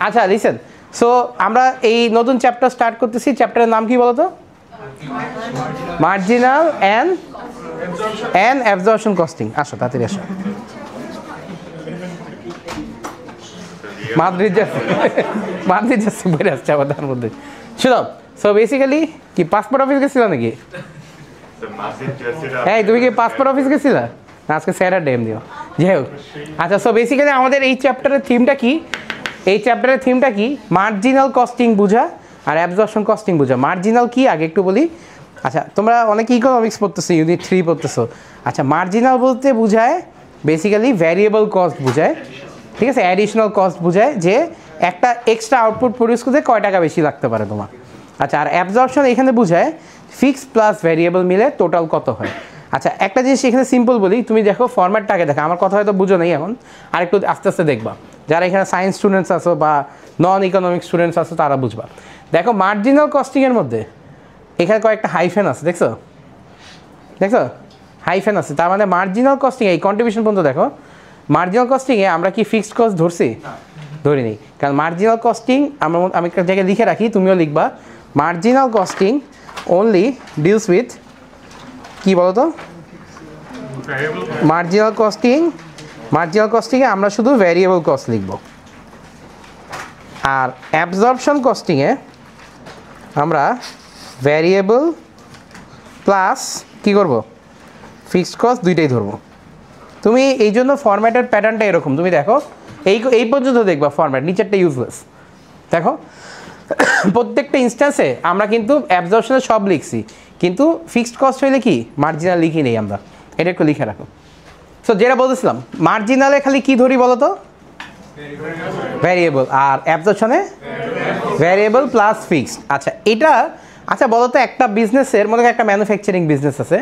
আচ্ছা listen, so আমরা এই নতুন চ্যাপ্টার স্টার্ট করতেছি। চ্যাপ্টারের নাম কি বলতো? Marginal and absorption costing. আসো তাড়াতাড়ি আসো। মাদ্রিদ যাচ্ছে বেড়ে আসছে আবার তার মধ্যে। শুনো, সো বেসিক্যালি কি পাসপোর্ট অফিস গেছিলা নাকি? হ্যাঁ, তুমি কি পাসপোর্ট অফিস গেছিলা? আজকে স্যাটারডে এমনিও যাই হোক। আচ্ছা, সো বেসিক্যালি আমাদের এই চ্যাপ্টারের থিমটা কি? এই চ্যাপ্টারের থিমটা কি? মার্জিনাল কস্টিং বোঝা আর অ্যাবজর্পশন কস্টিং বোঝা। মার্জিনাল কি আগে একটু বলি। আচ্ছা, তোমরা অনেক ইকোনমিক্স পড়তেছো, ইউনিট 3 পড়তেছো। আচ্ছা, মার্জিনাল বলতে বোঝায় বেসিক্যালি ভ্যারিয়েবল কস্ট বোঝায়, ঠিক আছে? অ্যাডিশনাল কস্ট বোঝায় যে একটা এক্সট্রা আউটপুট প্রডিউস করতে কয় টাকা বেশি লাগতে পারে তোমার। আচ্ছা, আর অ্যাবজর্পশন এখানে বোঝায় ফিক্সড প্লাস ভ্যারিয়েবল মিলে টোটাল কত হয়। আচ্ছা, একটা জিনিস এখানে সিম্পল বলি, তুমি দেখো ফরম্যাটটাকে দেখো। আমার কথা হয়তো বুঝো নেই এখন, আর একটু আস্তে আস্তে দেখবা। যারা এখানে সায়েন্স স্টুডেন্টস আছো বা নন ইকোনমিক স্টুডেন্টস আছো তারা বুঝবা। দেখো মার্জিনাল কস্টিংয়ের মধ্যে এখানে কয়েকটা হাইফেন আছে, দেখছো? হাইফেন আছে, তার মানে মার্জিনাল কস্টিং এই কন্ট্রিবিউশন পর্যন্ত দেখো। মার্জিনাল কস্টিংয়ে আমরা কি ফিক্সড কস্ট ধরছি? ধরিনি, কারণ মার্জিনাল কস্টিং আমি একটা জায়গায় লিখে রাখি, তুমিও লিখবা। Marginal costing only deals with কি বলতো? মার্জিনাল কস্টিংয়ে আমরা শুধু ভ্যারিয়েবল কস্ট লিখব, আর অ্যাবজর্পশন কস্টিংয়ে আমরা ভ্যারিয়েবল প্লাস কি করব? ফিক্সড কস্ট দুইটাই ধরবো। তুমি এই জন্য ফরম্যাটের প্যাটার্নটা এরকম, তুমি দেখো এই পর্যন্ত দেখবা ফরম্যাট, নিচেরটা ইউজলেস। দেখো প্রত্যেকটা ইনস্ট্যান্সে আমরা কিন্তু অ্যাবজর্পশনে সব লিখছি, কিন্তু ফিক্সড কস্ট হইলে কি মার্জিনাল লিখি নেই আমরা, এটা একটু লিখে রাখো। সো যেটা বলতেছিলাম, মার্জিনালে খালি কি ধরি বলো তো? ভ্যারিয়েবল, আর অ্যাবজর্পশনে ভ্যারিয়েবল প্লাস ফিক্সড। আচ্ছা, এটা আচ্ছা বলো তো, একটা বিজনেসের মনে একটা ম্যানুফ্যাকচারিং বিজনেস আছে,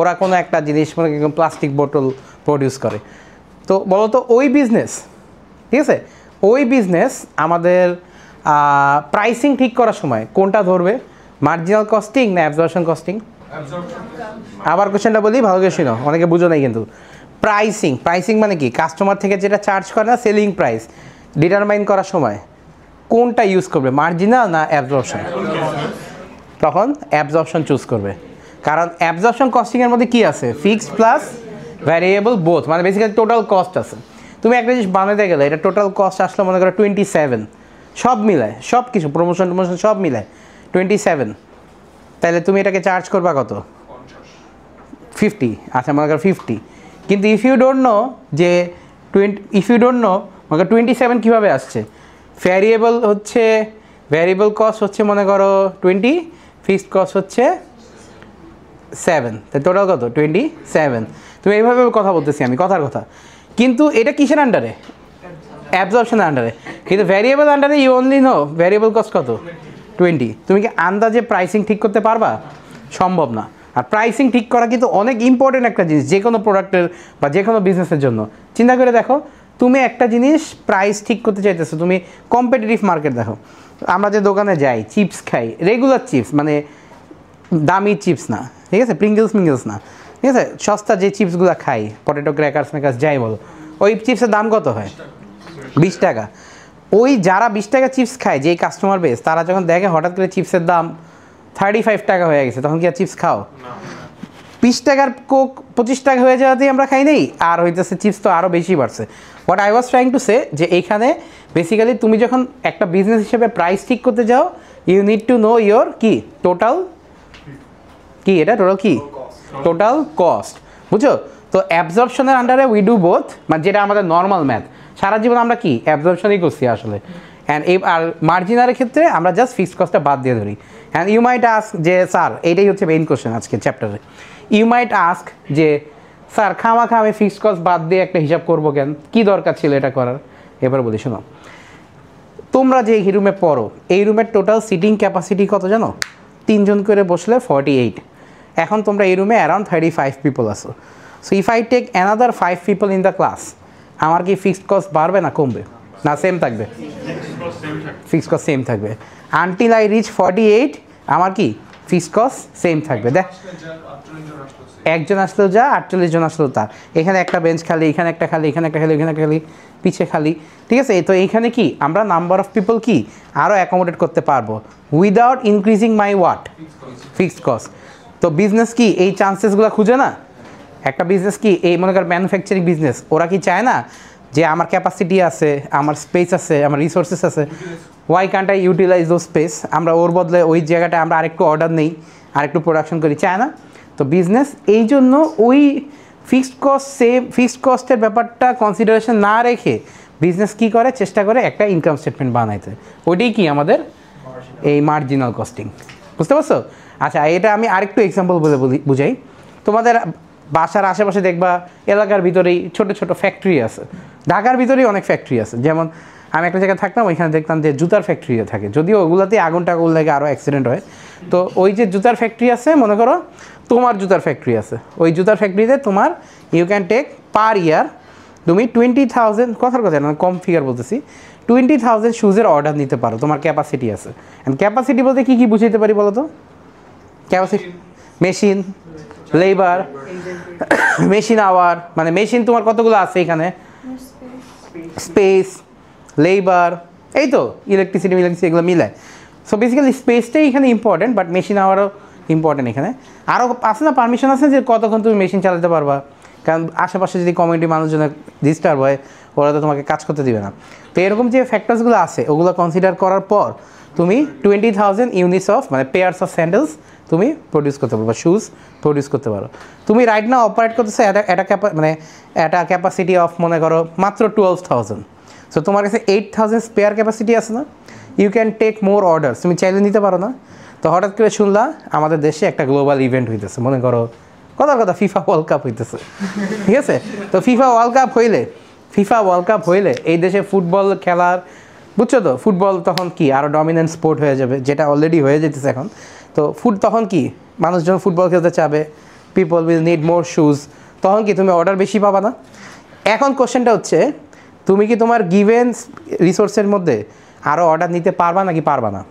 ওরা কোনো একটা জিনিস মনে প্লাস্টিক বোতল প্রডিউস করে, তো বলো তো ওই বিজনেস, ঠিক আছে, ওই বিজনেস আমাদের প্রাইসিং ঠিক করার সময় কোনটা ধরবে? মার্জিনাল কস্টিং না অ্যাবজর্পশন কস্টিং? আবার কোশ্চেনটা বলি, ভালো করে শোনো, অনেকে বুঝো নাই কিন্তু। প্রাইসিং মানে কি? কাস্টমার থেকে যেটা চার্জ করে না, সেলিং প্রাইস ডিটারমাইন করার সময় কোনটা ইউজ করবে, মার্জিনাল না অ্যাবজর্পশন? তখন অ্যাবজর্পশন চুজ করবে, কারণ অ্যাবজর্পশন কস্টিংয়ের মধ্যে কি আছে? ফিক্সড প্লাস ভ্যারিয়েবল বোথ, মানে বেসিক্যালি টোটাল কস্ট আছে। তুমি একটা জিনিস বানাতে গেলে এটা টোটাল কস্ট আসলে মনে করো 27, সব মিলায়, সব কিছু প্রমোশন সব মিলায় 27, তাহলে তুমি এটাকে চার্জ করবা কত? 50। আচ্ছা, মনে করো 50, কিন্তু ইফ ইউ ডোন্ট নো যে মনে করো 27 কীভাবে আসছে? ভ্যারিয়েবল কস্ট হচ্ছে মনে করো 20, ফিক্সড কস্ট হচ্ছে 7, তাই টোটাল কত? 27। তুমি এইভাবে কথা বলতেছি আমি, কথার কথা, কিন্তু এটা কিসের আন্ডারে? অ্যাবজর্পশনের আন্ডারে। কিন্তু ভ্যারিয়েবল আন্ডারে you only know variable cost কত? 20। তুমি কি আন্দাজে প্রাইসিং ঠিক করতে পারবা? সম্ভব না। আর প্রাইসিং ঠিক করা কিন্তু অনেক ইম্পর্টেন্ট একটা জিনিস, যে কোনো প্রোডাক্টের বা যে কোনো বিজনেসের জন্য। চিন্তা করে দেখো, তুমি একটা জিনিস প্রাইস ঠিক করতে চাইতেছো, তুমি কম্পিটিটিভ মার্কেট দেখো। আমরা যে দোকানে যাই, চিপস খাই, রেগুলার চিপস, মানে দামি চিপস না, ঠিক আছে, প্রিঙ্গলস না, ঠিক আছে, সস্তা যে চিপসগুলো খাই, পটেটো ক্র্যাকার্স যাই বলো, ওই চিপসের দাম কত হয়? 20 টাকা। ওই যারা 20 টাকা চিপস খায়, যেই কাস্টমার বেস, তারা যখন দেখে হঠাৎ করে চিপসের দাম 35 টাকা হয়ে গেছে, তখন কি আর চিপস খাও? 20 টাকার কোক 25 টাকা হয়ে যাওয়াতেই আমরা খাই নেই, আর হইতেছে চিপস তো আরও বেশি বাড়ছে। What I was trying to say, যে এইখানে বেসিক্যালি তুমি যখন একটা বিজনেস হিসেবে প্রাইস ঠিক করতে যাও, you need to know your কি টোটাল কস্ট, বুঝছো? তো অ্যাবজর্পশনের আন্ডারে উই ডু বোথ, মানে যেটা আমাদের নর্মাল ম্যাথ, সারা জীবন আমরা কি অ্যাবজর্পশনই করছি আসলে। অ্যান্ড আর মার্জিনালের ক্ষেত্রে আমরা জাস্ট ফিক্সড কস্টটা বাদ দিয়ে ধরি। অ্যান্ড ইউ মাইট আস্ক যে স্যার, এইটাই হচ্ছে মেইন কোশ্চেন আজকে চ্যাপ্টারে। ইউ মাইট আস্ক যে স্যার, খামাখা আমি ফিক্সড কস্ট বাদ দিয়ে একটা হিসাব করবো কেন? কী দরকার ছিল এটা করার? এবার বলি শোনো, তোমরা যে এই রুমে পড়ো, এই রুমের টোটাল সিটিং ক্যাপাসিটি কত জানো? 3 জন করে বসলে 48। এখন তোমরা এই রুমে অ্যারাউন্ড 35 পিপল আসো। So if I take another 5 people in the class, আমার কি ফিক্সড কস্ট বাড়বে না কমবে? না সেম থাকবে? ফিক্সড কস্ট সেম থাকবে। আনটিল আই রিচ 48 আমার কি ফিক্সড কস্ট সেম থাকবে। দেখ একজন আসলেও যা, 48 জন আসলেও তা। এখানে একটা বেঞ্চ খালি, এখানে একটা খালি, এখানে একটা খালি, এখানে একটা খালি, পিছে খালি, ঠিক আছে। তো এইখানে কি আমরা নাম্বার অফ পিপল কি আরও অ্যাকোমোডেট করতে পারবো উইদাউট ইনক্রিজিং মাই ওয়াট ফিক্সড কস্ট। তো বিজনেস কি এই চান্সেসগুলো খুঁজে না? একটা বিজনেস কি এই মনে কর ম্যানুফ্যাকচারিং বিজনেস, ওরা কি চায় না যে আমার ক্যাপাসিটি আছে, আমার স্পেস আছে, আমার রিসোর্সেস আছে, ওয়াই কান্ট আই ইউটিলাইজ দো স্পেস, আমরা ওর বদলে ওই জায়গাটা আমরা আরেকটু অর্ডার নেই, আরেকটু প্রোডাকশন করি, চায় না? তো বিজনেস এই জন্য ওই ফিক্সড কস্টের ব্যাপারটা কনসিডারেশন না রেখে বিজনেস কী করে, চেষ্টা করে একটা ইনকাম স্টেটমেন্ট বানাইতে। ওইটাই কি আমাদের এই মার্জিনাল কস্টিং, বুঝতে পারছো? আচ্ছা, এটা আমি আরেকটু এক্সাম্পল বলে বুঝাই। তোমাদের বাসার আশেপাশে দেখবা এলাকার ভিতরেই ছোট ছোট ফ্যাক্টরি আছে, ঢাকার ভিতরেই অনেক ফ্যাক্টরি আছে। যেমন আমি একটা জায়গায় থাকতাম, ওইখানে দেখতাম যে জুতার ফ্যাক্টরি থাকে, যদিও ওগুলোতে আগুন টাগুন লাগে আরও অ্যাক্সিডেন্ট হয়। তো ওই যে জুতার ফ্যাক্টরি আছে, মনে করো তোমার জুতার ফ্যাক্টরি আছে, ওই জুতার ফ্যাক্টরিতে তোমার ইউ ক্যান টেক পার ইয়ার তুমি 20,000, কথার কথা না কম ফিগার বলতেছি, 20,000 শুজের অর্ডার নিতে পারো, তোমার ক্যাপাসিটি আছে। অ্যান্ড ক্যাপাসিটি বলতে কী কী বুঝাইতে পারি বলো তো? Capacity machine, labour, machine hour, মানে মেশিন তোমার কতগুলো আছে এখানে, স্পেস, লেবার, এই তো ইলেকট্রিসিটি এগুলো মিলায়। সো বেসিক্যালি স্পেসটাই এখানে ইম্পর্টেন্ট, বাট মেশিন আওয়ারও ইম্পর্টেন্ট এখানে। আরও আছে না পারমিশন আছে যে কতক্ষণ তুমি মেশিন চালাতে পারবা, কারণ আশেপাশে যদি কমিউনিটি মানুষজনের ডিস্টার্ব হয়, ওরা তো তোমাকে কাজ করতে দিবে না। তো এরকম যে ফ্যাক্টরসগুলো আছে ওগুলো কনসিডার করার পর তুমি 20,000 ইউনিটস অফ মানে পেয়ার্স অফ স্যান্ডেলস তুমি প্রডিউস করতে পারো বা শুজ প্রডিউস করতে পারো। তুমি রাইট না অপারেট করতেছো একটা ক্যাপাসিটি অফ মনে করো মাত্র 12,000। সো তোমার কাছে 8,000 স্পেয়ার ক্যাপাসিটি আছে না, you can take more orders, তুমি চাইলে নিতে পারো না? তো হঠাৎ করে শুনলা আমাদের দেশে একটা গ্লোবাল ইভেন্ট হইতেছে, মনে করো কথার কথা ফিফা ওয়ার্ল্ড কাপ হইতেছে, ঠিক আছে? তো ফিফা ওয়ার্ল্ড কাপ হইলে এই দেশে ফুটবল খেলার, বুঝছো তো, ফুটবল তখন কি আরও ডমিনেন্ট স্পোর্ট হয়ে যাবে, যেটা অলরেডি হয়ে যেতেছে এখন। তো তখন কি মানুষজন ফুটবল খেলতে চাবে, people will need more shoes, তখন কি তুমি অর্ডার বেশি পাবা না? এখন কোশ্চেনটা হচ্ছে তুমি কি তোমার গিভেন রিসোর্সের মধ্যে আরও অর্ডার নিতে পারবা নাকি পারবা না?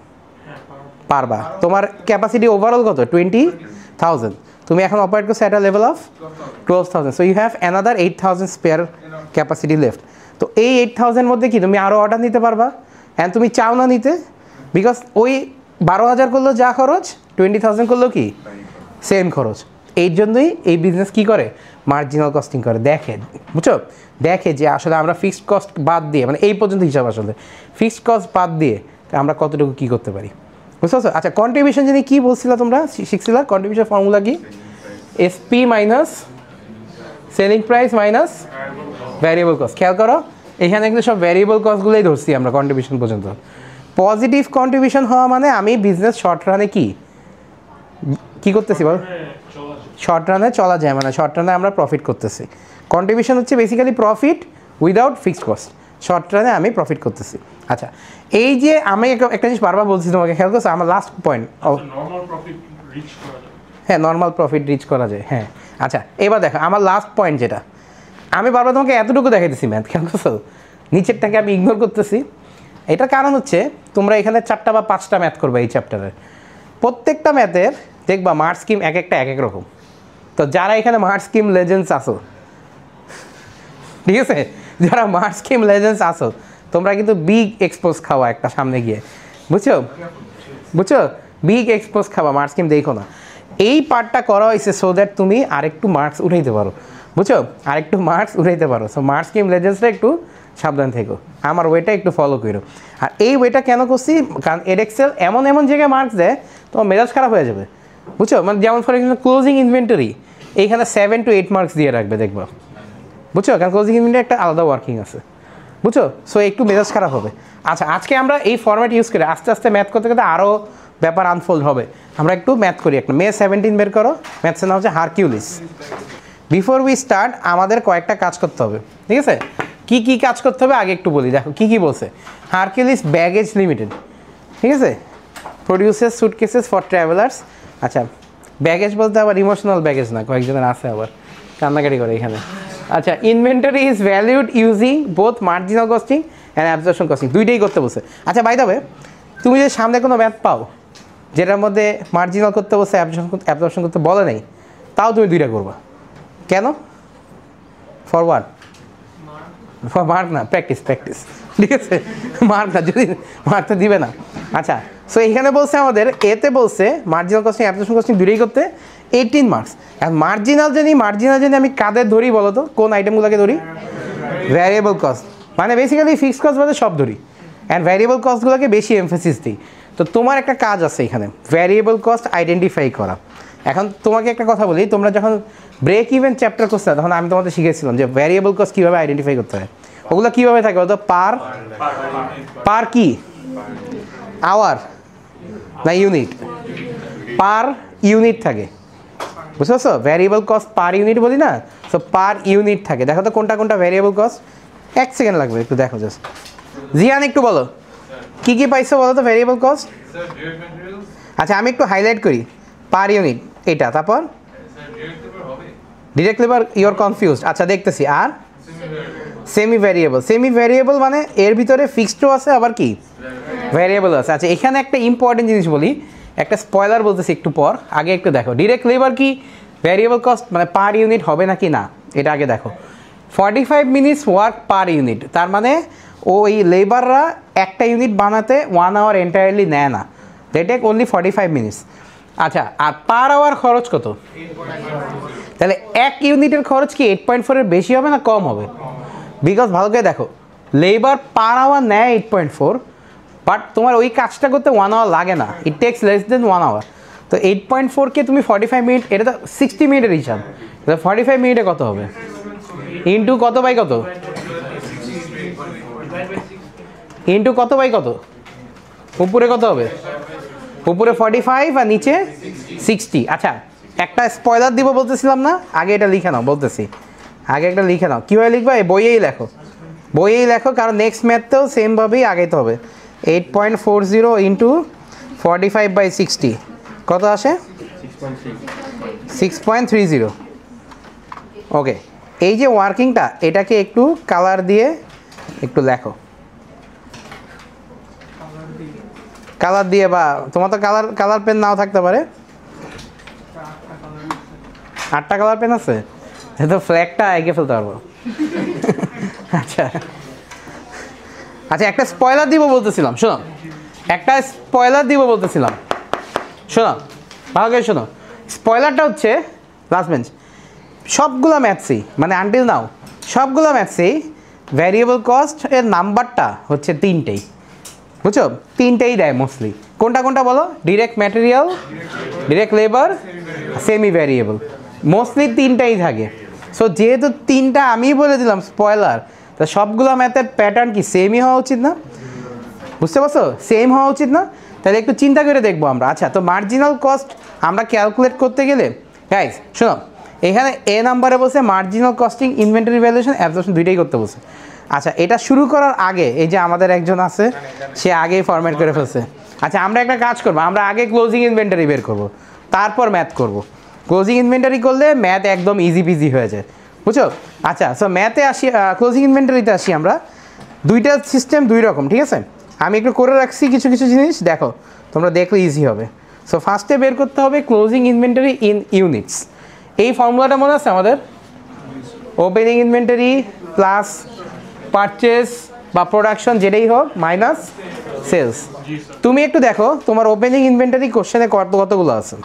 পারবা। তোমার ক্যাপাসিটি ওভারঅল কত? 20,000। তুমি এখন অপারেট করছো at a level of 12,000। So you have another 8,000 spare capacity left. তো এই 8,000 মধ্যে কি তুমি আরও অর্ডার নিতে পারবা? অ্যান্ড তুমি চাও না নিতে, বিকজ ওই 12,000 করলেও যা খরচ, 20,000 করলেও কি সেম খরচ। এই জন্যই এই বিজনেস কী করে, মার্জিনাল কস্টিং করে। দেখে যে আসলে আমরা ফিক্সড কস্ট বাদ দিয়ে, মানে এই পর্যন্ত হিসাব, আসলে ফিক্সড কস্ট বাদ দিয়ে আমরা কতটুকু কী করতে পারি, বুঝতে পারছো? আচ্ছা, কন্ট্রিবিউশন যিনি কী বলছিল তোমরা শিখছিলা, কন্ট্রিবিউশন ফর্মুলা কি? SP minus selling price minus variable cost. খেয়াল করো এখানে কিন্তু সব ভ্যারিয়েবল কস্টগুলোই ধরছি আমরা কন্ট্রিবিউশন পর্যন্ত। পজিটিভ কন্ট্রিবিউশন হওয়া মানে আমি বিজনেস শর্ট রানে কি করতেছি বল, শর্ট রানে চলা যায়, মানে শর্ট রানে আমরা প্রফিট করতেছি। কন্ট্রিবিউশন হচ্ছে basically profit without fixed cost, short রানে আমি প্রফিট করতেছি। আচ্ছা, এই যে আমি একটা জিনিস বারবার বলছি তোমাকে, খেয়াল করছো আমার লাস্ট পয়েন্ট, হ্যাঁ নর্মাল প্রফিট রিচ করা যায়, হ্যাঁ। আচ্ছা, এবার দেখো আমার লাস্ট পয়েন্ট যেটা আমি বারবার তোমাকে এতটুকু দেখাইতেছি ম্যাথ, খেয়াল করছো নিচেরটাকে আমি ইগনোর করতেছি। এটার কারণ হচ্ছে তোমরা এখানে 4টা বা 5টা ম্যাথ করবে এই চ্যাপ্টারের, প্রত্যেকটা ম্যাথের দেখবা মার্ক স্কিম এক একটা এক এক রকম। তো যারা এখানে মার্ক স্কিম লেজেন্ডস আসো, ঠিক আছে, যারা মার্ক স্কিম লেজেন্ডস আসো তোমরা কিন্তু বিগ এক্সপোজ খাওয়া একটা সামনে গিয়ে, বুঝছো বিগ এক্সপোজ খাওয়া, মার্ক স্কিম দেখো না। এই পার্টটা করা হয়েছে সো দ্যাট তুমি আরেকটু মার্কস উঠাইতে পারো, বুঝছো, আরেকটু মার্কস উঠাইতে পারো। সো মার্ক স্কিম লেজেন্ডসটা একটু সাবধান থেকো, আমার ওয়েটা একটু ফলো করো। আর এই ওয়েটা কেন করছি, কারণ এডএক্সেল এমন এমন জায়গায় মার্কস দেয় তোমার মেজাজ খারাপ হয়ে যাবে, বুঝছো। মানে যেমন ফর এক্সাম্পল ক্লোজিং ইনভেন্টরি, এইখানে 7 to 8 মার্কস দিয়ে রাখবে দেখবা, বুঝছো, কারণ ক্লোজিং ইনভেন্টরি একটা আলাদা ওয়ার্কিং আছে, বুঝছো। সো একটু মেজাজ খারাপ হবে। আচ্ছা, আজকে আমরা এই ফরম্যাট ইউজ করি, আস্তে আস্তে ম্যাথ করতে করতে আরও ব্যাপার আনফোল্ড হবে। আমরা একটু ম্যাথ করি, একটা May 17 বের করো, ম্যাথসের নাম হচ্ছে হারকিউলিস। বিফোর উই স্টার্ট আমাদের কয়েকটা কাজ করতে হবে, ঠিক আছে। কি কি কাজ করতে হবে আগে একটু বলি, দেখো কি কি বলছে। হারকিউলিস ব্যাগেজ লিমিটেড, ঠিক আছে, প্রডিউসেস সুটকেসেস ফর ট্রাভেলার্স। আচ্ছা, ব্যাগেজ বলতে আবার ইমোশনাল ব্যাগেজ না, কয়েকজনের আছে আবার কান্নাকাটি করে এখানে। আচ্ছা, inventory is valued using both marginal costing and absorption costing, দুইটাই করতে বলছে। আচ্ছা, বাই দ্য ওয়ে তুমি যদি সামনে কোনো ম্যাথ পাও, যেটার মধ্যে মার্জিনাল করতে বলছে, অ্যাবজর্পশন করতে বলে নেই, তাও তুমি 2টা করবা কেন? ফরওয়ার্ড মার্ক না, প্র্যাকটিস, ঠিক আছে? মার্ক না, যদি মার্কটা দিবে না। আচ্ছা, সো এখানে বলছে আমাদের এতে বলছে মার্জিনাল কস্টিং অ্যাবজর্পশন কস্টিং 2টাই করতে 18 মার্কস। এখন মার্জিনাল জানি আমি কাদের ধরি বলো তো, কোন আইটেমগুলোকে ধরি? ভ্যারিয়েবল কস্ট, মানে বেসিক্যালি ফিক্সড কস্ট বাদে সব ধরি, অ্যান্ড ভ্যারিয়েবল কস্টগুলোকে বেশি এমফেসিস দিই। তো তোমার একটা কাজ আছে এখানে, ভ্যারিয়েবল কস্ট আইডেন্টিফাই করা। এখন তোমাকে একটা কথা বলি, তোমরা যখন ব্রেক ইভেন চ্যাপ্টার করছো তখন আমি তোমাদের শিখেছিলাম যে ভ্যারিয়েবল কস্ট কীভাবে আইডেন্টিফাই করতে হয়। ওগুলো কীভাবে থাকে বলতো? পার কি আওয়ার না ইউনিট? পার ইউনিট থাকে, বুঝছো? ভ্যারিয়েবল কস্ট পার ইউনিট বলি না, সো পার ইউনিট থাকে। দেখো তো কোনটা ভ্যারিয়েবল কস্ট? 1 সেকেন্ড লাগবে, একটু দেখো জাস্ট। জিয়ান একটু বলো কি পাইছো বলো তো ভ্যারিয়েবল কস্ট? আচ্ছা, আমি একটু হাইলাইট করি। পার ইউনিট এটা, তারপর ডিরেক্ট লেবার, ইউর কনফিউজড। আচ্ছা, দেখতেছি। আর সেমি ভ্যারিয়েবল মানে এর ভিতরে ফিক্সডও আছে আবার কি ভ্যারিয়েবল আছে। আচ্ছা, এখানে একটা ইম্পর্টেন্ট জিনিস বলি, একটা স্পয়লার বলতেছি একটু পর, আগে একটু দেখো ডিরেক্ট লেবার কি ভ্যারিয়েবল কস্ট মানে পার ইউনিট হবে নাকি না, এটা আগে দেখো। 45 মিনিটস ওয়ার্ক পার ইউনিট, তার মানে ওই লেবাররা একটা ইউনিট বানাতে 1 আওয়ার এন্টায়ারলি নেয় না, দে টেক অনলি 45 মিনিটস। আচ্ছা, আর পার আওয়ার খরচ কত? তাহলে 1 ইউনিটের খরচ কি 8.4 এর বেশি হবে না কম হবে? বিকজ ভালো করে দেখো, লেবার পার আওয়ার নেয় 8.4, বাট তোমার ওই কাজটা করতে 1 আওয়ার লাগে না, it takes less than 1 hour. তো 8.4কে তুমি 45 মিনিট, এটা তো 60 মিনিটের হিসাব, 45 মিনিটে কত হবে? ইন্টু কত বাই কত? ইন্টু কত বাই কত? উপরে কত হবে? উপরে 45 আর নিচে 60। আচ্ছা, একটা স্পয়লার দিব বলতেছিলাম না, আগে এটা লিখে নাও, বলতেছি আগে একটা লিখে নাও। কীভাবে লিখবা? এই বইয়েই লেখো, কারণ নেক্সট ম্যাথতেও সেমভাবেই আগাইতে হবে। 8.40 ইন্টু 45/60 কত আসে? 6.30। ওকে, এই যে ওয়ার্কিংটা, এটাকে একটু কালার দিয়ে একটু লেখো, কালার দিয়ে, বা তোমার তো কালার পেন নাও থাকতে পারে। 8টা কালার পেন আছে, তো ফ্ল্যাগটা এঁকে ফেলতে পারবো। আচ্ছা, একটা স্পয়লার দিব বলতেছিলাম, শোনো, শোনো ভালো করে শোনো। স্পয়লারটা হচ্ছে লাস্ট বেঞ্চ, সবগুলো ম্যাথসই, মানে আনটিল নাও সবগুলো ম্যাথসেই ভ্যারিয়েবল কস্ট এর নাম্বারটা হচ্ছে 3টেই, বুঝছো? 3টেই দেয় মোস্টলি। কোনটা বলো? Direct material, direct labour, semi variable, mostly 3টাই থাকে। সো যেহেতু 3টা আমি বলে দিলাম স্পয়লার, তা সবগুলো ম্যাথের প্যাটার্ন কি সেমই হওয়া উচিত না? বুঝতে পারছো? সেম হওয়া উচিত না? তাহলে একটু চিন্তা করে দেখবো আমরা। আচ্ছা, তো মার্জিনাল কস্ট আমরা ক্যালকুলেট করতে গেলে গাইস শোনো, এখানে এ নাম্বারে বলছে marginal costing, inventory valuation, absorption 2টাই করতে বলছে। আচ্ছা, এটা শুরু করার আগে এই যে আমাদের একজন আছে, সে আগেই ফরম্যাট করে ফেলছে। আচ্ছা, আমরা একটা কাজ করবো, আমরা আগে ক্লোজিং ইনভেন্টরি বের করব, তারপর ম্যাথ করব। ক্লোজিং ইনভেন্টরি করলে ম্যাথ একদম ইজি পিজি হয়ে যায়, বুঝছো? আচ্ছা, সো ম্যাথে আসি, ক্লোজিং ইনভেন্টরিতে আসি আমরা। 2টা সিস্টেম 2 রকম, ঠিক আছে? আমি একটু করে রাখছি কিছু জিনিস, দেখো তোমরা দেখলে ইজি হবে। সো ফার্স্টে বের করতে হবে ক্লোজিং ইনভেন্টরি ইন ইউনিটস। এই ফর্মুলাটা মনে আছে আমাদের? ওপেনিং ইনভেন্টরি প্লাস পারচেস বা প্রোডাকশন যেটাই হোক মাইনাস সেলস। তুমি একটু দেখো তোমার ওপেনিং ইনভেন্টরি কোশ্চেনে কতগুলো আছে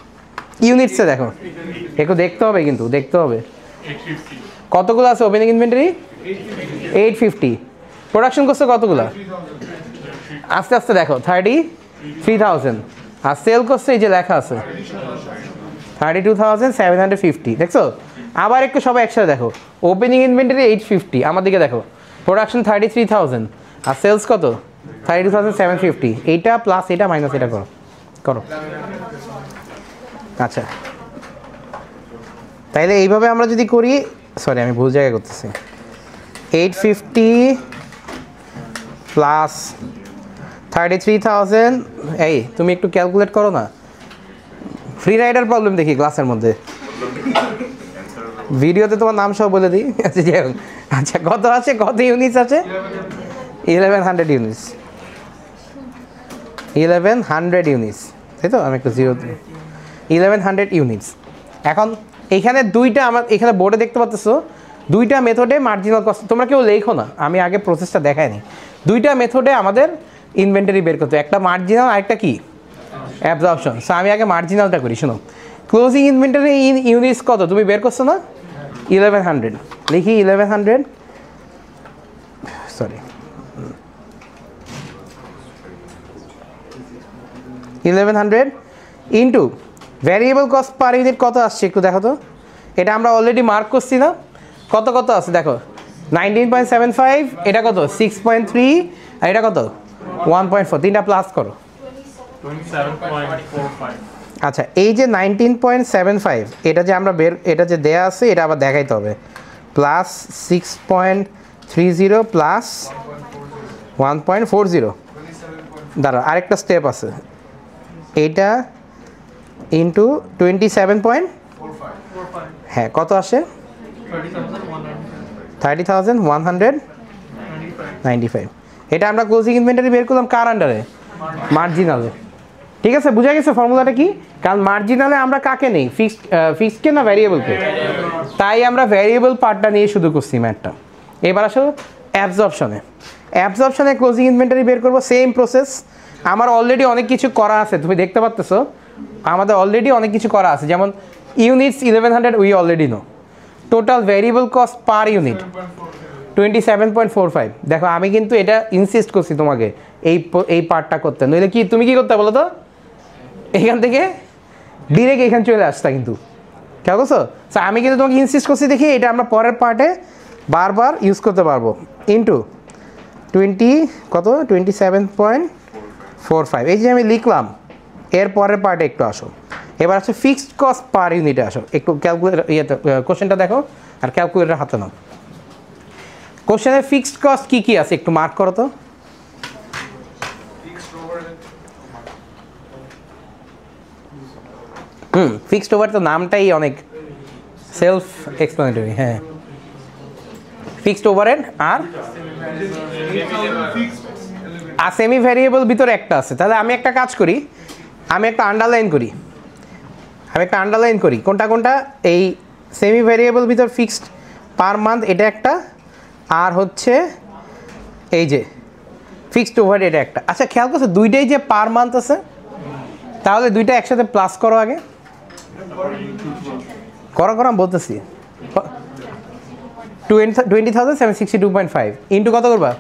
ইউনিটসে, দেখো একটু দেখতে হবে, কিন্তু দেখতে হবে কতগুলো আছে ওপেনিং ইনভেন্টরি। 850। প্রোডাকশন করছে কতগুলো? আস্তে আস্তে দেখো, 33,000। আর সেল করছে এই যে লেখা আছে 32,750, দেখছো? আবার একটু সবাই একসাথে দেখো, ওপেনিং ইনভেন্টরি 850, আমার দিকে দেখো, প্রোডাকশন 33,000 আর সেলস কত? 32,750। এইটা প্লাস এটা মাইনাস এটা করো। আচ্ছা, তাইলে এইভাবে আমরা যদি করি, সরি আমি ভুল জায়গায় করতেছি, 850 প্লাস 33,000, এই তুমি একটু ক্যালকুলেট করো না, ফ্রি রাইডার প্রবলেম দেখি ক্লাসের মধ্যে, ভিডিওতে তোমার নাম সব বলে দিই। আচ্ছা, যাই হোক। আচ্ছা, কত আছে, কত ইউনিটস আছে? 1100 ইউনিটস। তাই তো, আমি একটা 0 1100 ইউনিটস। এখন এইখানে দুইটা আমার এখানে বোর্ডে দেখতে পাচ্ছো দুইটা মেথডে মার্জিনাল কস্ট, তোমরা কেউ লেখো না, আমি আগে প্রসেসটা দেখাইনি। দুইটা মেথডে আমাদের ইনভেন্টরি বের করতে, একটা মার্জিনাল আর একটা কি অ্যাবজর্পশন। সো আমি আগে মার্জিনালটা করি, শোনো। ক্লোজিং ইনভেন্টরি ইন ইউনিটস কত তুমি বের করছো না, 1100। লিখি 1100, sorry 1100 into variable cost per unit কত আসছে একটু দেখো তো। এটা আমরা অলরেডি মার্ক করছি না, কত কত আছে দেখো, 19.75, এটা কত 6.3, আর এটা কত 1.4, তিনটা প্লাস করো। 27.45 আচ্ছা এই যে 19.75 এটা যে আমরা এটা যে দেয়া আছে এটা আবার দেখাইতে হবে, প্লাস 6.30 প্লাস 1.40, দাঁড়া আরেকটা স্টেপ আছে, এইটা ইন্টু 27. হ্যাঁ কত আসে 30,195। এটা আমরা ক্লোজিং ইনভেন্টরি বের করলাম কার আন্ডারে, মার্জিনালে। ঠিক আছে, বুঝা গেছে ফর্মুলাটা কি? কারণ মার্জিনালে আমরা কাকে নেই, ফিক্সডকে না ভ্যারিয়েবলকে, তাই আমরা ভ্যারিয়েবল পার্টটা নিয়ে শুধু করছি ম্যাথটা। এবার আসো অ্যাবজর্পশনে ক্লোজিং ইনভেন্টরি বের করবো, সেম প্রসেস। আমার অলরেডি অনেক কিছু করা আছে, তুমি দেখতে পাচ্তেছো আমাদের অলরেডি অনেক কিছু করা আছে, যেমন units 1100 we already no, total variable cost per unit 27.45। দেখো আমি কিন্তু এটা ইনসিস্ট করছি তোমাকে এই পার্টটা করতে, নইলে কি তুমি কি করতে বলো তো, এখান থেকে ডিরেক্ট এখানে চলে আসতা কিন্তু, কেমন করছো? আমি কিন্তু তোমাকে ইনসিস্ট করছি দেখি এটা আমরা পরের পার্টে বারবার ইউজ করতে পারবো। ইন্টু 27.45, এই যে আমি লিখলাম, এর পরের পার্টে একটু আসো। এবার আছে ফিক্সড কস্ট পার ইউনিটে আসো, একটু ক্যালকুলেটর ইয়েতে কোশ্চেনটা দেখো আর ক্যালকুলেটর হাতে নাও। কোশ্চেনে ফিক্সড কস্ট কী কী আছে একটু মার্ক করো তো। ফিক্সড ওভার তো নামটাই অনেক সেলফ এক্সপ্লেনেটরি। হ্যাঁ ফিক্সড ওভারহেড আর সেমি ভ্যারিয়েবল ভিতরে একটা আছে, তাহলে আমি একটা কাজ করি, আমি একটা আন্ডারলাইন করি কোনটা কোনটা, এই সেমি ভ্যারিয়েবল ভিতর ফিক্সড পার মান্থ এটা একটা, আর হচ্ছে এই যে ফিক্সড ওভারহেড এটা একটা। আচ্ছা খেয়াল করছো দুইটাই যে পার মান্থ আছে, তাহলে দুইটা একসাথে প্লাস করো আগে, করো আমি বলতেছি। 20,762.5 ইন্টু কত করবা,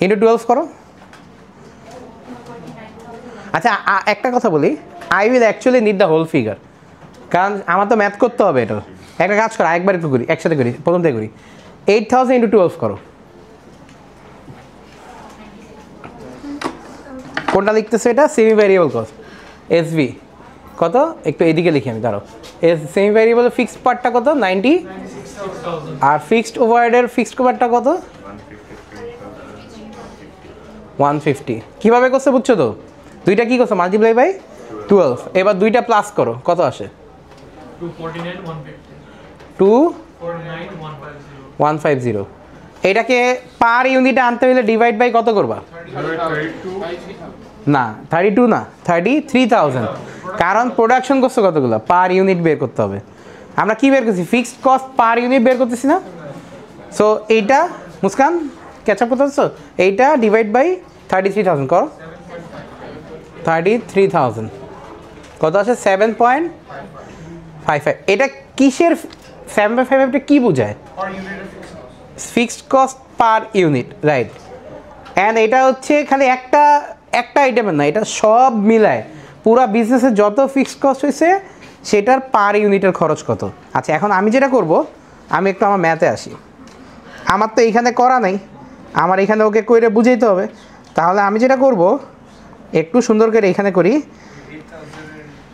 ইন্টু 12 করো। আচ্ছা একটা কথা বলি, I will actually need the whole figure, কারণ আমার তো ম্যাথ করতে হবে। এটা একটা কাজ করো, একবার একটু করি, একসাথে করি, প্রথম থেকে করি। 8,000 ইন্টু 12 করো। কোনটা লিখতেছে এটা, সেমি ভ্যারিয়েবল কস্ট এসভি কত, একটু এদিকে লিখি আমি, দাঁড়ো। সেমি ভ্যারিয়েবল ফিক্সড পার্টটা কত 90, আর ফিক্সড ওভারহেডের ফিক্সড পার্টটা কত 150। কীভাবে করছে বুঝছো তো, দুইটা কি করছো মাল্টিপ্লাই বাই 12, এবার দুইটা প্লাস করো, কত আসে 249,150। এটাকে পার ইউনিটে আনতে হলে ডিভাইড বাই কত করবা, না 32 না 33,000, কারণ প্রোডাকশন করছো কতগুলো, পার ইউনিট বের করতে হবে। আমরা কি বের করছি, ফিক্সড কস্ট পার ইউনিট বের করতেছি না। সো এইটা মুস্কান ক্যাচ আপ করতে পারছো, এইটা ডিভাইড বাই 33,000 করো, 33,000 কত আছে 7.55। এটা কিসের 7.55টা কি বোঝায়, fixed cost per unit, right. And এটা হচ্ছে খালি একটা আইটেমের না, এটা সব মিলায় পুরো বিজনেসের যত ফিক্সড কস্ট হয়েছে সেটার পার ইউনিটের খরচ কত। আচ্ছা এখন আমি যেটা করব, আমি একটু আমার ম্যাথে আসি। আমার তো এইখানে করা নেই, আমার এখানে ওকে কইরে বুঝাইতে হবে। তাহলে আমি যেটা করব, একটু সুন্দর করে এখানে করি।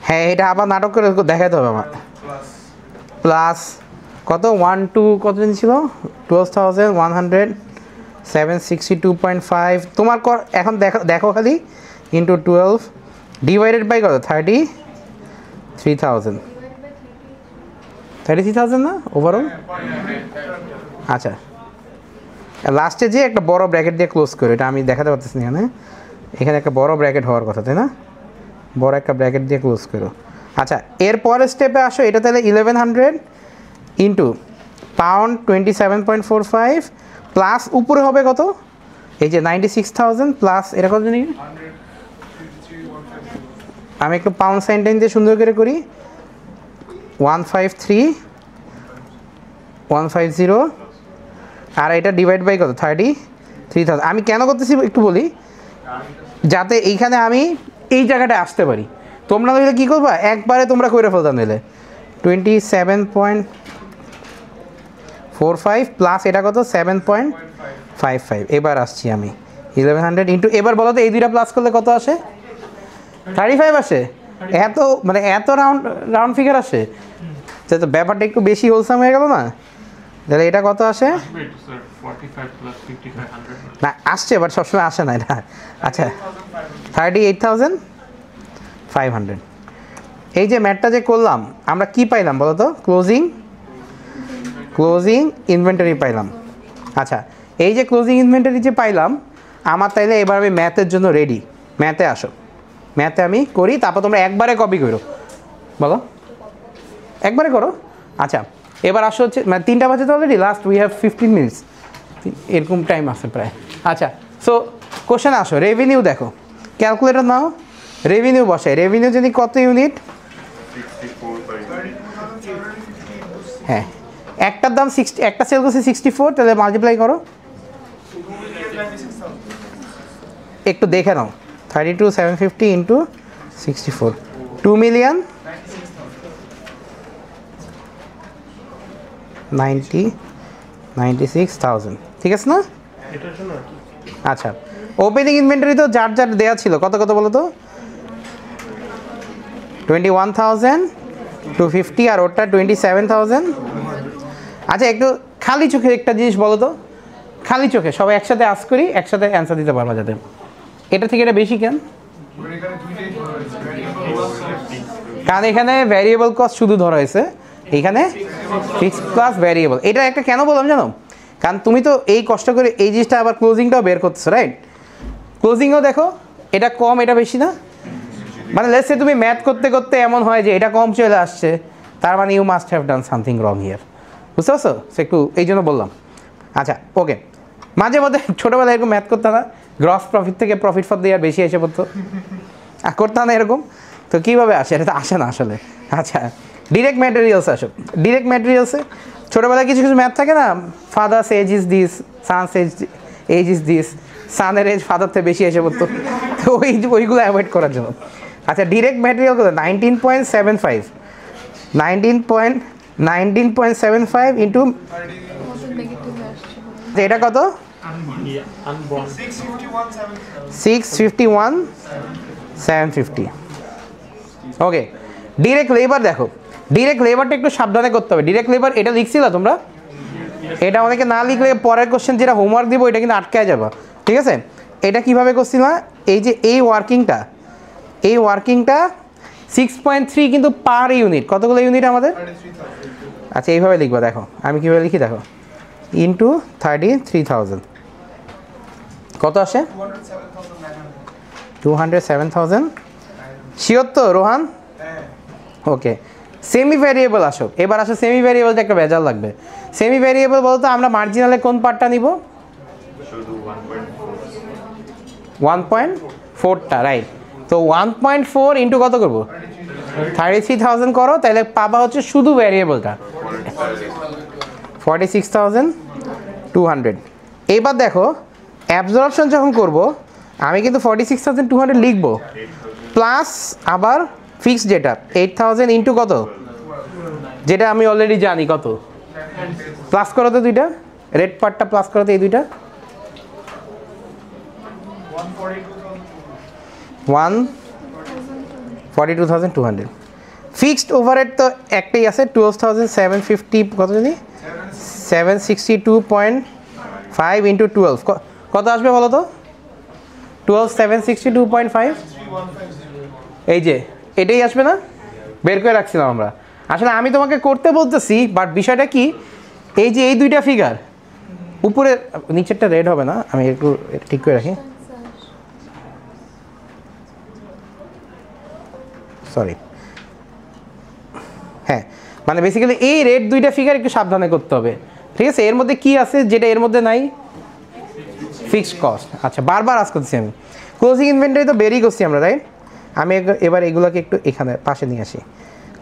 হ্যাঁ এটা আবার নাটক করে দেখাতে হবে আমার। প্লাস কত 1 কত ছিল 12,162.5 তোমার এখন দেখো খালি, ইন্টু 12 ডিভাইডেড বাই কত 33,000 না ওভারঅল। আচ্ছা লাস্টে যে একটা বড় ব্র্যাকেট দিয়ে ক্লোজ করে, এটা আমি দেখাতে পারতেছি না, এখানে একটা বড় ব্র্যাকেট হওয়ার কথা, তাই না? বড় একটা ব্র্যাকেট দিয়ে ক্লোজ করো। আচ্ছা, এর পরের স্টেপে আসো, এটা তাহলে 1100 ইন্টু পাউন্ড 27.45 প্লাস উপরে হবে কত, এই যে 96,000 প্লাস এটা কত জানি, আমি একটু পাউন্ড সাইন দিয়ে সুন্দর করে করি, 150 আর এটা ডিভাইড বাই কত 33,000। আমি কেন করতেছি একটু বলি, যাতে এইখানে আমি এই জায়গাটা আসতে পারি। তোমরা নইলে কী করবা, একবারে তোমরা করে ফেলতাম নিলে 27.45 প্লাস এটা কত 7.55। এবার আসছি আমি 1100 ইন্টু, এবার বলো তো এই দুইটা প্লাস করলে কত আসে, 35 আসে। এত মানে এত রাউন্ড ফিগার আসে, তো ব্যাপারটা একটু বেশি হোলসাম হয়ে গেল না? তাহলে এটা কত আসে না, আসছে বাট সবসময় আসে না এটা। আচ্ছা 38,500। এই যে ম্যাটটা যে করলাম আমরা কি পাইলাম বলো তো, ক্লোজিং ইনভেন্টরি পাইলাম। আচ্ছা, এই যে ক্লোজিং ইনভেন্টরি যে পাইলাম, আমার তাইলে এবার আমি ম্যাথের জন্য রেডি। ম্যাথে আসো, ম্যাথে আমি করি, তারপর তোমরা একবারে কপি করো, বলো একবারে করো। আচ্ছা, এবার আসো হচ্ছে মানে 3টা বাজে তো already, last we have 15 minutes, এরকম টাইম আছে প্রায়। আচ্ছা, সো কোশ্চেন আসো, রেভিনিউ দেখো, ক্যালকুলেটর নাও, রেভিনিউ বসাই, রেভিনিউ যদি কত ইউনিট, হ্যাঁ একটার দাম 60, একটা সেল করছে 64, তাহলে মাল্টিপ্লাই করো, একটু দেখে নাও, 32,750 ইন্টু 64, 2,96,000, ঠিক আছে না? আচ্ছা, ওপেনিং ইনভেন্টরি তো যার যার দেওয়া ছিল কত কত বলো তো, 21,250 আর ওটা 27,000। আচ্ছা, একটু খালি চোখে একটা জিনিস বলো তো, খালি চোখে সবাই একসাথে আস করি, একসাথে অ্যান্সার দিতে পারবা যাতে। এটা থেকে এটা বেশি কেন? কারণ এখানে ভ্যারিয়েবল কস্ট শুধু ধরা হয়েছে, এখানে ফিক্সড প্লাস ভ্যারিয়েবল। এটা একটা কেন বললাম জানো, কারণ তুমি তো এই কষ্ট করে এই জিনিসটা আবার ক্লোজিংটাও বের করতেছো, রাইট? ক্লোজিংও দেখো, এটা কম এটা বেশি না, মানে লেটস সে তুমি ম্যাথ করতে করতে এমন হয় যে এটা কম চলে আসছে, তার মানে you must have done something wrong here, বুঝতে পারছো? সে একটু এই জন্য বললাম। আচ্ছা ওকে, মাঝে মধ্যে ছোটোবেলায় এরকম ম্যাথ করতে না, গ্রস প্রফিট থেকে প্রফিট ফর দেওয়ার বেশি এসে পড়তো, করতে না এরকম, তো কীভাবে আসে? এটা তো আসে না আসলে। আচ্ছা, ডিরেক্ট ম্যাটেরিয়ালস আসো, ডিরেক্ট ম্যাটেরিয়ালসে ছোটোবেলায় কিছু কিছু ম্যাথ থাকে না, father's age is this, son's age is this, সানের এজ ফাদার থেকে বেশি এসে পড়তো, তো ওইগুলো অ্যাভয়েড করার জন্য। আচ্ছা, ডিরেক্ট ম্যাটেরিয়াল কত, 19.75, 19.75 ইন্টু, এটা কত, 651,750। ওকে, ডিরেক্ট লেবার দেখো, ডিরেক্ট লেবারটা একটু সাবধানে করতে হবে। ডিরেক্ট লেবার এটা লিখছিলা তোমরা, এটা অনেকে না লিখলে পরের কোশ্চেন যেটা হোমওয়ার্ক দিব এটা কিন্তু আটকায় যাবে, ঠিক আছে? এটা কিভাবে করছিলা, এই যে এই ওয়ার্কিংটা 6.3 কিন্তু পার ইউনিট, কতগুলো ইউনিট আমাদের? আচ্ছা, এইভাবে লিখবা, দেখো আমি কীভাবে লিখি দেখো, ইন্টু 33,000 কত আসে? 207,000। শিওর তো রোহান? ওকে, সেমি ভ্যারিয়েবল আসো, এবার আসো সেমি ভ্যারিয়েবলটা একটা ভেজাল লাগবে। সেমি ভ্যারিয়েবল বলতো আমরা মার্জিনালে কোন পার্টটা নিব? 1.4টা, রাইট? তো 1.4 ইন্টু কত করবো, 33,000 করো, তাহলে পাবা হচ্ছে শুধু ভ্যারিয়েবলটা 46,200। এবার দেখো অ্যাবজর্পশন যখন করব আমি কিন্তু 46,200 লিখবো, প্লাস আবার ফিক্সড যেটা 8,000 ইন্টু কত, যেটা আমি অলরেডি জানি কত, প্লাস করো তো দুইটা, রেড পার্টটা প্লাস করো তো এই দুইটা, 142,200। ফিক্সড ওভারহেড তো একটাই আছে, 12,750, কত জানি 762.5 ইন্টু 12 কত আসবে বলো তো, 12,762.5, এই যে এটাই আসবে না, বের করে রাখছিলাম আমরা। আসলে আমি তোমাকে করতে বলতেছি, বাট বিষয়টা কি, এই যে এই দুইটা ফিগার, উপরে নিচেরটা রেড হবে না, আমি একটু ঠিক করে রাখি, সরি, হ্যাঁ মানে বেসিক্যালি এই রেট দুইটা ফিগার একটু সাবধানে করতে হবে, ঠিক আছে? এর মধ্যে কি আছে যেটা এর মধ্যে নাই? Fixed cost. আচ্ছা, বারবার আজ করছি আমি। ক্লোজিং ইনভেন্টরি তো বেরই করছি আমরা, রাইট? আমি এবার এগুলোকে একটু এখানে পাশে নিয়ে আসি।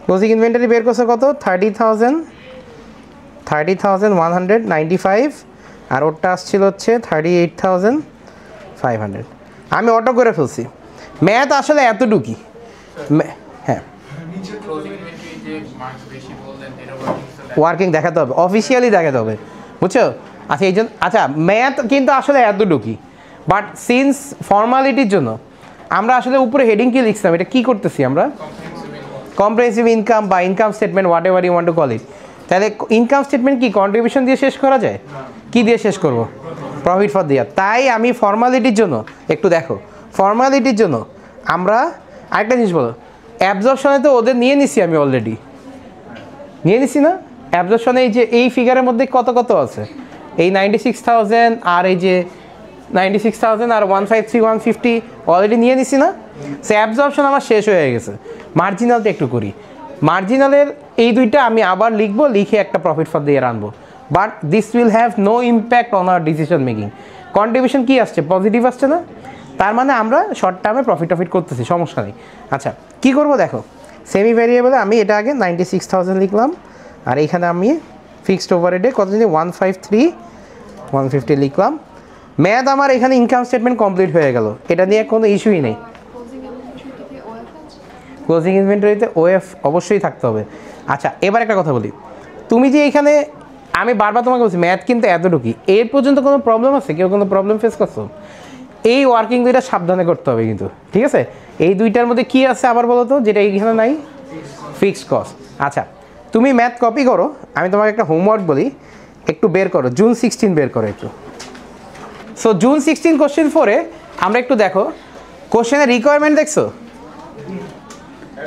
ক্লোজিং ইনভেন্টরি বের করছে কত? 30,195, আর ওরটা আসছিল হচ্ছে 38,500। আমি অটো করে ফেলছি, ম্যাথ আসলে এতটুকুই। হ্যাঁ, ওয়ার্কিং দেখাতে হবে, অফিসিয়ালি দেখাতে হবে, বুঝছো? আচ্ছা এই জন্য, আচ্ছা ম্যাথ কিন্তু আসলে এতটুকুই, বাট সিন্স ফর্মালিটির জন্য আমরা আসলে উপরে হেডিং কি লিখছিলাম, এটা কি করতেছি আমরা? কম্প্রিহেনসিভ ইনকাম বা income statement, whatever you want to call it. তাহলে ইনকাম স্টেটমেন্ট কি কন্ট্রিবিউশন দিয়ে শেষ করা যায়? কি দিয়ে শেষ করব? প্রফিট ফর দিয়া। তাই আমি ফর্মালিটির জন্য একটু দেখো, ফর্মালিটির জন্য আমরা আরেকটা জিনিস বলো, অ্যাবজর্পশনে তো ওদের নিয়ে নিছি, আমি অলরেডি নিয়ে নিছি না? অ্যাবজর্পশনে এই যে এই ফিগারের মধ্যে কত কত আছে, এই 96,000 আর এই যে 96,000 আর 153,150 অলরেডি নিয়ে নিছি না? সে অ্যাবজর্পশন আমার শেষ হয়ে গেছে। মার্জিনালটা একটু করি, মার্জিনালের এই দুইটা আমি আবার লিখবো, লিখে একটা প্রফিট ফর দিয়ে আনবো, but this will have no impact on our decision making. Contribution কি আসছে? পজিটিভ আসছে না? তার মানে আমরা শর্ট টার্মে প্রফিট করতেছি, সমস্যা নেই। আচ্ছা কী করবো দেখো, সেমি ভ্যারিয়েবলে আমি এটা আগে 96,000 লিখলাম, আর এইখানে আমি ফিক্সড ওভারহেডে কত জানি 153,150 লিখলাম। ম্যাথ আমার এখানে ইনকাম স্টেটমেন্ট কমপ্লিট হয়ে গেল, এটা নিয়ে কোনো ইস্যুই নেই। ক্লোজিং ইনভেন্টরিতে ওএফ অবশ্যই থাকতে হবে। আচ্ছা এবার একটা কথা বলি, তুমি যে এখানে, আমি বারবার তোমাকে বলছি ম্যাথ কিন্তু এতটুকুই, এর পর্যন্ত কোনো প্রবলেম আছে? কেউ কোনো প্রবলেম ফেস করছো? এই ওয়ার্কিং দুইটা সাবধানে করতে হবে কিন্তু, ঠিক আছে? এই দুইটার মধ্যে কি আছে আবার বলো তো, যেটা এইখানে নাই? Fixed cost. আচ্ছা তুমি ম্যাথ কপি করো, আমি তোমাকে একটা হোমওয়ার্ক বলি, একটু বের করো জুন 16 বের করো একটু। সো জুন 16 কোশ্চেন 4-এ আমরা একটু দেখো, কোশ্চেনের রিকোয়ারমেন্ট দেখছো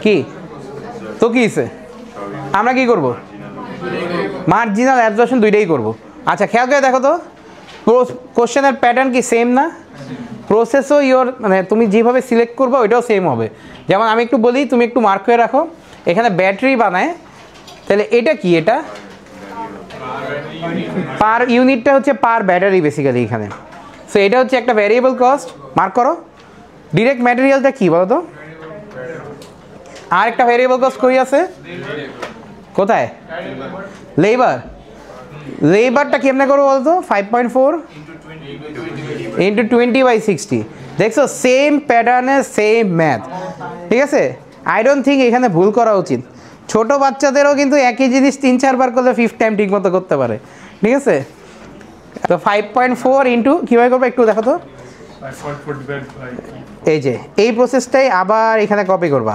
কি? তো কি হয়েছে? আমরা কি করব? মার্জিনাল অ্যাবজর্পশন দুইটাই করব। আচ্ছা খেয়াল করে দেখো তো, কোশ্চেনের প্যাটার্ন কি সেম না? প্রসেসও ইওর, মানে তুমি যেভাবে সিলেক্ট করবো ওইটাও সেম হবে। যেমন আমি একটু বলি, তুমি একটু মার্ক করে রাখো, এখানে ব্যাটারি বানায়, তাহলে এটা কি? এটা পার ইউনিটটা হচ্ছে পার ব্যাটারি বেসিক্যালি এখানে। সো এটা হচ্ছে একটা ভ্যারিয়েবল কস্ট, মার্ক করো। ডিরেক্ট ম্যাটেরিয়ালটা কি বলো তো? আর একটা ভ্যারিয়েবল কস্ট কই আছে? কোথায়? লেবার। লেবারটা কেমনে করবো বলতো? 5.4 ইন্টু 20/60। দেখছো সেম প্যাটার্নে সেম ম্যাথ, ঠিক আছে? আই ডোন্ট থিঙ্ক এখানে ভুল করা উচিত। ছোট বাচ্চাদেরও কিন্তু একই জিনিস 3-4 বার করলে 5th টাইম ঠিক মতো করতে পারে, ঠিক আছে? তো 5.4 ইন্টু কীভাবে করবো একটু দেখো তো। এই যে এই প্রসেসটাই আবার এখানে কপি করবা,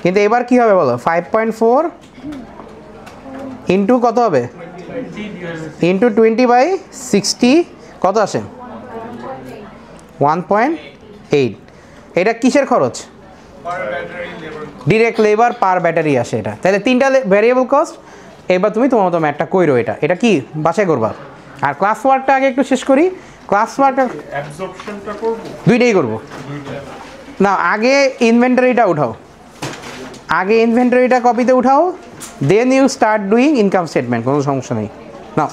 কিন্তু এবার কি হবে বলো? 5.4 ইন্টু কত হবে? ইন্টু 20/60 কত আসে? 1.8। এটা কিসের খরচ? ডিরেক্ট লেবার পার ব্যাটারি আসে এটা। তাহলে তিনটা ভ্যারিয়েবল কস্ট। এবার তুমি তোমার মতো ম্যাথটা কইরো, এটা কি বাসায় করবা। আর ক্লাস ওয়ার্কটা আগে একটু শেষ করি। ক্লাস ওয়ার্কটা দুইটাই করবো না, আগে ইনভেন্টরিটা উঠাও, আগে ইনভেন্টরিটা কপিতে উঠাও, then you start doing income statement, কোনো সমস্যা নেই। নাও